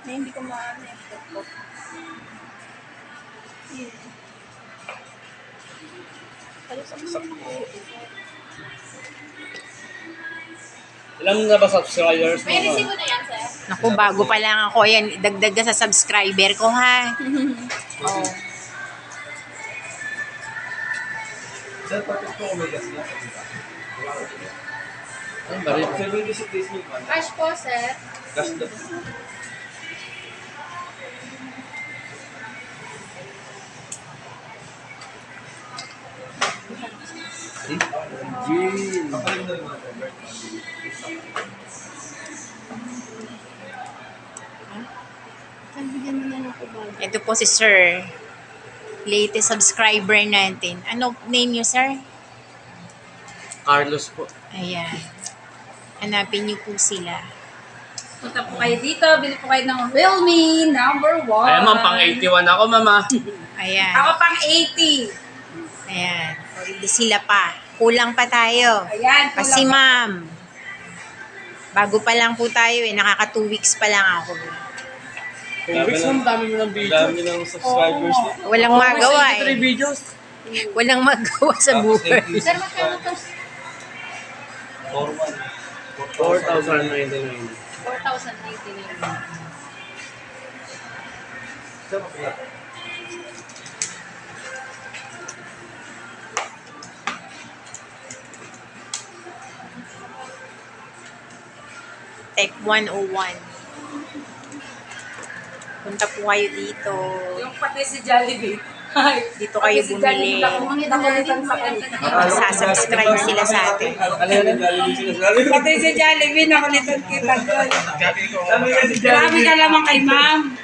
Hindi ko maano yung photo. Ilang na ba subscribers mo? May resibo na yan, sir? Naku, bago pa lang ako. Yan, dagdag ka sa subscriber ko, ha? Oh. Sir, pati ko may gas na. Ano ba rin? 76 days mo ba? Cash po, sir. Gas na. Gee. Bigyan mo na lang ako ba? Ito po si Sir. Latest subscriber natin. Ano name niyo, Sir? Carlos po. Ayan. Hanapin niyo po sila. Punta po kayo dito. Bili po kayo ng Realme number 1. Ay, ma'am, pang 81 ako, mama. Ayan. Ako pang 80. Ayan. O, hindi sila pa. Kulang pa tayo. Ayan. Kasi ma'am, bago pa lang po tayo eh. Nakaka 2 weeks pa lang ako. 2 weeks, ma'am, dami mo ng videos. Dami ng subscribers. Walang magawa eh. Videos. Walang magawa sa buhay. Sir, magkano to? 4,099. 4,099. Tech 101. Punta po kayo dito. Yung pati si Jollibee. Dito kayo bumili. Sasubscribe sila sa atin. Pati si Jollibee, nakulitan kita doon. Marami ka lamang kay ma'am.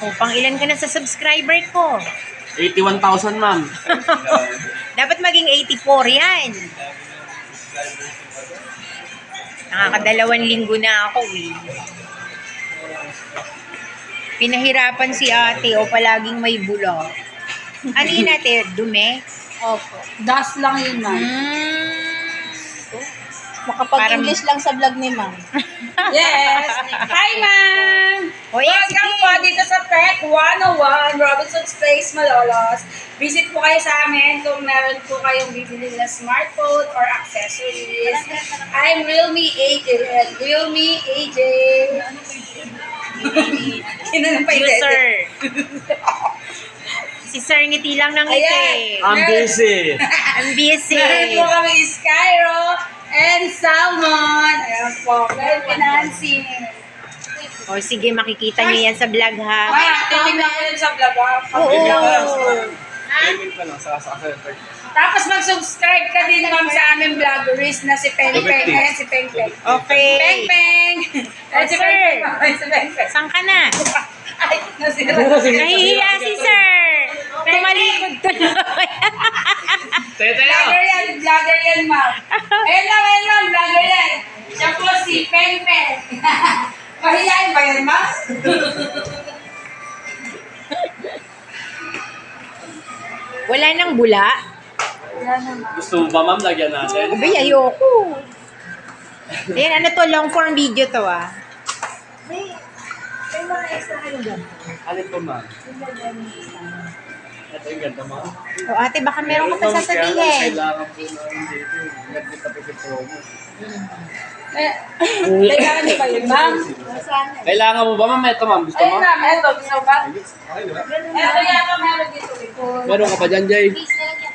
Oh, pang ilan ka na sa subscriber ko? 81,000, ma'am. Dapat maging 84 yan. Nakakadalawang linggo na ako eh. Pinahirapan si ate o palaging may bulok. Ano yun ate? Dumi? Opo. Das lang yun, ma'am. Makapag-English lang sa vlog ni ma'am. Yes! Hi, ma'am! O yan, Welcome sige. po dito sa Tech 101, Robinson's Place, Malolos. Visit po kayo sa amin kung meron po kayong bibili na smartphone or accessories. I'm Realme AJ. Realme AJ. Kinanong pa User. Si Sir ngiti lang ng ngiti. Ayan. I'm busy. I'm busy. Meron po kami Skyro and Salmon. Ayan po. Well, financing. O sige, makikita niyo yan sa vlog ha. Titignan ko yun sa vlog. Oo. Payment pa lang sa center. Tapos mag-subscribe ka din ma'am sa aming vloggeries na si Peng Peng. Ayan si Peng Peng. Okay. Peng Peng! Ayan si Peng Peng. Ayan si Peng Peng. Saan ka na? Ay, nasira. Nahihiya si Sir. Tumalikod ka na. Vlogger yan ma'am. Ayun lang, vlogger yan. Siya po si Peng Peng. Mahihayin ba yan ma'am? Wala nang bula. Gusto mo ba, ma'am, lagyan natin? Abay, ayoko. Ayan, ano to? Long form video to ah. May mga extra kayo dyan. Alin po, ma'am? Ito yung ganda, ma'am. O ate, baka meron ka pa sasabihin. Kailangan po namin dito. Ganda pa po promo. Kailangan niyo ba yun ma'am? Kailangan mo ba, ma'am? Ito, ma'am. Gusto Ayun mo? ma'am, eto. Gusto ba? Eto yata meron dito. Meron ka pa dyan, Jay? Please, nilagyan